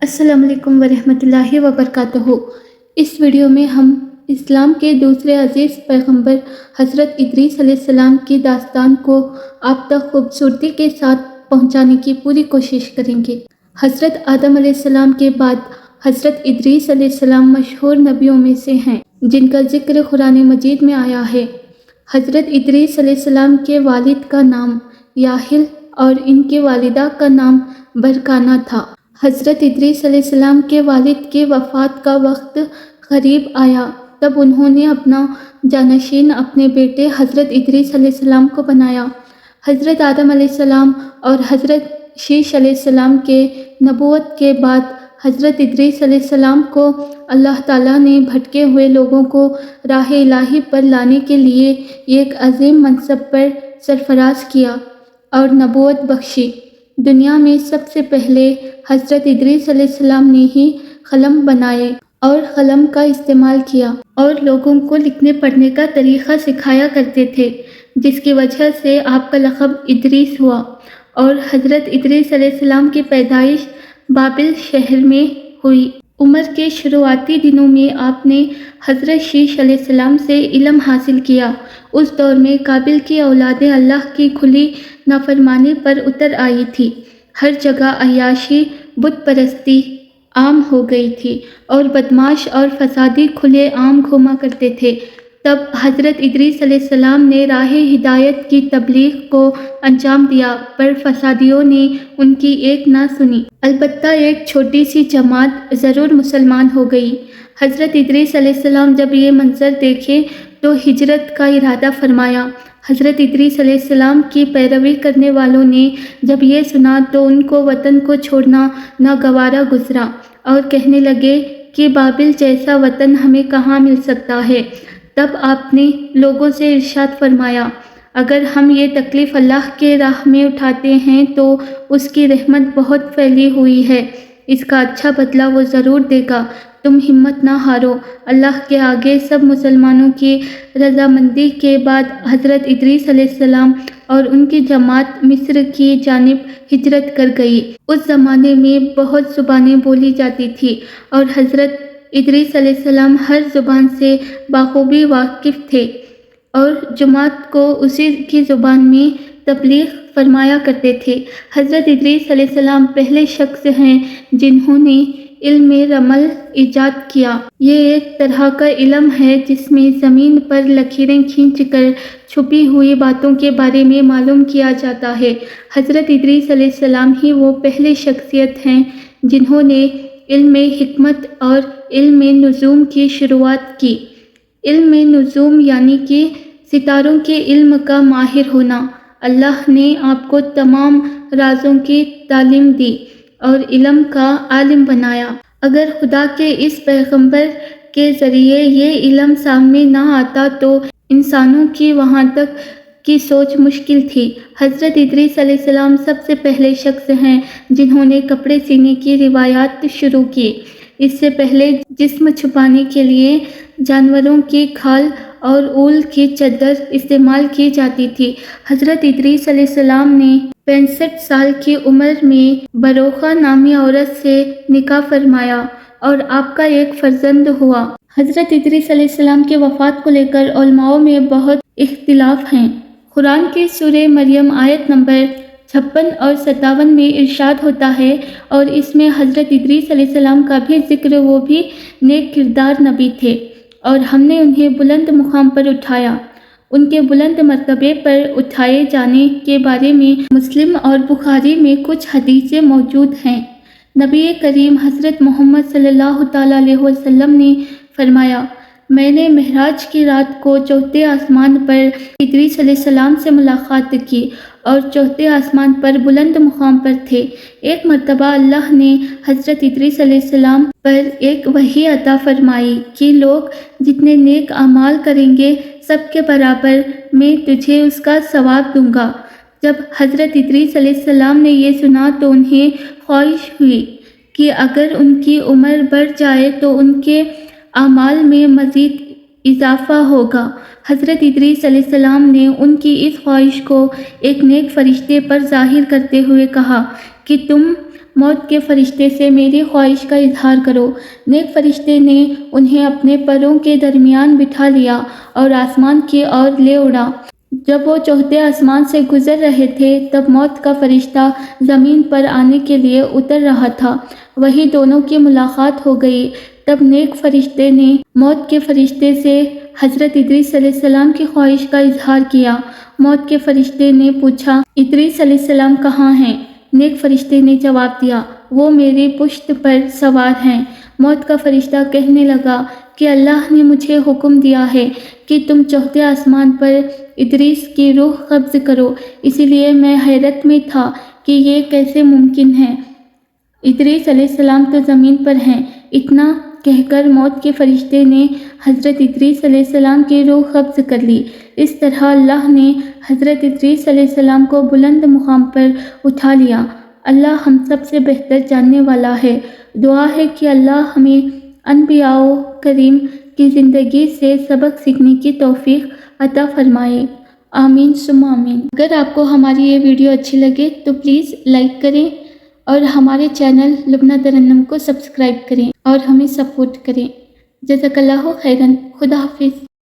السلام علیکم ورحمۃ اللہ وبرکاتہ۔ اس ویڈیو میں ہم اسلام کے دوسرے عزیز پیغمبر حضرت ادریس علیہ السلام کی داستان کو آپ تک خوبصورتی کے ساتھ پہنچانے کی پوری کوشش کریں گے۔ حضرت آدم علیہ السلام کے بعد حضرت ادریس علیہ السلام مشہور نبیوں میں سے ہیں جن کا ذکر قرآن مجید میں آیا ہے۔ حضرت ادریس علیہ السلام کے والد کا نام یاحل اور ان کی والدہ کا نام برکانہ تھا۔ حضرت ادریس علیہ السلام کے والد کی وفات کا وقت قریب آیا، تب انہوں نے اپنا جانشین اپنے بیٹے حضرت ادریس علیہ السلام کو بنایا۔ حضرت آدم علیہ السلام اور حضرت شیش علیہ السلام کے نبوت کے بعد حضرت ادریس علیہ السلام کو اللہ تعالیٰ نے بھٹکے ہوئے لوگوں کو راہ الہی پر لانے کے لیے ایک عظیم منصب پر سرفراز کیا اور نبوت بخشی۔ دنیا میں سب سے پہلے حضرت ادریس علیہ السلام نے ہی قلم بنائے اور قلم کا استعمال کیا اور لوگوں کو لکھنے پڑھنے کا طریقہ سکھایا کرتے تھے، جس کی وجہ سے آپ کا لقب ادریس ہوا۔ اور حضرت ادریس علیہ السلام کی پیدائش بابل شہر میں ہوئی۔ عمر کے شروعاتی دنوں میں آپ نے حضرت شیش علیہ السلام سے علم حاصل کیا۔ اس دور میں قابل کی اولادیں اللہ کی کھلی نافرمانی پر اتر آئی تھی۔ ہر جگہ عیاشی، بت پرستی عام ہو گئی تھی اور بدماش اور فسادی کھلے عام گھوما کرتے تھے۔ تب حضرت ادریس علیہ السلام نے راہ ہدایت کی تبلیغ کو انجام دیا، پر فسادیوں نے ان کی ایک نہ سنی۔ البتہ ایک چھوٹی سی جماعت ضرور مسلمان ہو گئی۔ حضرت ادریس علیہ السلام جب یہ منظر دیکھے تو ہجرت کا ارادہ فرمایا۔ حضرت ادریس علیہ السلام کی پیروی کرنے والوں نے جب یہ سنا تو ان کو وطن کو چھوڑنا ناگوارا گزرا اور کہنے لگے کہ بابل جیسا وطن ہمیں کہاں مل سکتا ہے۔ تب آپ نے لوگوں سے ارشاد فرمایا، اگر ہم یہ تکلیف اللہ کے راہ میں اٹھاتے ہیں تو اس کی رحمت بہت پھیلی ہوئی ہے، اس کا اچھا بدلہ وہ ضرور دے گا، تم ہمت نہ ہارو۔ اللہ کے آگے سب مسلمانوں کی رضامندی کے بعد حضرت ادریس علیہ السلام اور ان کی جماعت مصر کی جانب ہجرت کر گئی۔ اس زمانے میں بہت زبانیں بولی جاتی تھی اور حضرت ادریس علیہ السلام ہر زبان سے بخوبی واقف تھے اور جماعت کو اسی کی زبان میں تبلیغ فرمایا کرتے تھے۔ حضرت ادریس علیہ السلام پہلے شخص ہیں جنہوں نے علم رمل ایجاد کیا۔ یہ ایک طرح کا علم ہے جس میں زمین پر لکیریں کھینچ کر چھپی ہوئی باتوں کے بارے میں معلوم کیا جاتا ہے۔ حضرت ادریس علیہ السلام ہی وہ پہلے شخصیت ہیں جنہوں نے علم حکمت اور علم نجوم کی شروعات کی۔ علم نجوم یعنی کہ ستاروں کے علم کا ماہر ہونا۔ اللہ نے آپ کو تمام رازوں کی تعلیم دی اور علم کا عالم بنایا۔ اگر خدا کے اس پیغمبر کے ذریعے یہ علم سامنے نہ آتا تو انسانوں کی وہاں تک کی سوچ مشکل تھی۔ حضرت ادریس علیہ السلام سب سے پہلے شخص ہیں جنہوں نے کپڑے سینے کی روایات شروع کی۔ اس سے پہلے جسم چھپانے کے لیے جانوروں کی کھال اور اول کی چادر استعمال کی جاتی تھی۔ حضرت ادریس علیہ السلام نے 65 سال کی عمر میں بروخہ نامی عورت سے نکاح فرمایا اور آپ کا ایک فرزند ہوا۔ حضرت ادریس علیہ السلام کی وفات کو لے کر علماء میں بہت اختلاف ہیں۔ قرآن کی سورہ مریم آیت نمبر 56 اور 57 میں ارشاد ہوتا ہے، اور اس میں حضرت ادریس علیہ السلام کا بھی ذکر، وہ بھی نیک کردار نبی تھے اور ہم نے انہیں بلند مقام پر اٹھایا۔ ان کے بلند مرتبے پر اٹھائے جانے کے بارے میں مسلم اور بخاری میں کچھ حدیثیں موجود ہیں۔ نبی کریم حضرت محمد صلی اللہ تعالیٰ علیہ وسلم نے فرمایا، میں نے معراج کی رات کو چوتھے آسمان پر ادریس علیہ السلام سے ملاقات کی اور چوتھے آسمان پر بلند مقام پر تھے۔ ایک مرتبہ اللہ نے حضرت ادریس علیہ السلام پر ایک وحی عطا فرمائی کہ لوگ جتنے نیک اعمال کریں گے سب کے برابر میں تجھے اس کا ثواب دوں گا۔ جب حضرت ادریس علیہ السلام نے یہ سنا تو انہیں خواہش ہوئی کہ اگر ان کی عمر بڑھ جائے تو ان کے اعمال میں مزید اضافہ ہوگا۔ حضرت ادریس علیہ السلام نے ان کی اس خواہش کو ایک نیک فرشتے پر ظاہر کرتے ہوئے کہا کہ تم موت کے فرشتے سے میری خواہش کا اظہار کرو۔ نیک فرشتے نے انہیں اپنے پروں کے درمیان بٹھا لیا اور آسمان کی اور لے اڑا۔ جب وہ چوتھے آسمان سے گزر رہے تھے تب موت کا فرشتہ زمین پر آنے کے لیے اتر رہا تھا۔ وہیں دونوں کی ملاقات ہو گئی۔ تب نیک فرشتے نے موت کے فرشتے سے حضرت ادریس علیہ السلام کی خواہش کا اظہار کیا۔ موت کے فرشتے نے پوچھا، ادریس علیہ السلام کہاں ہیں؟ نیک فرشتے نے جواب دیا، وہ میری پشت پر سوار ہیں۔ موت کا فرشتہ کہنے لگا کہ اللہ نے مجھے حکم دیا ہے کہ تم چوتھے آسمان پر ادریس کی روح قبض کرو، اسی لیے میں حیرت میں تھا کہ یہ کیسے ممکن ہے۔ ادریس علیہ السلام تو زمین پر ہیں۔ اتنا کہہ کر موت کے فرشتے نے حضرت ادریس علیہ السلام کی روح قبض کر لی۔ اس طرح اللہ نے حضرت ادریس علیہ السلام کو بلند مقام پر اٹھا لیا۔ اللہ ہم سب سے بہتر جاننے والا ہے۔ دعا ہے کہ اللہ ہمیں انبیاء کریم کی زندگی سے سبق سیکھنے کی توفیق عطا فرمائے۔ آمین ثم آمین۔ اگر آپ کو ہماری یہ ویڈیو اچھی لگے تو پلیز لائک کریں اور ہمارے چینل لبنہ ترنم کو سبسکرائب کریں اور ہمیں سپورٹ کریں۔ جزاک اللہ خیراً۔ خدا حافظ۔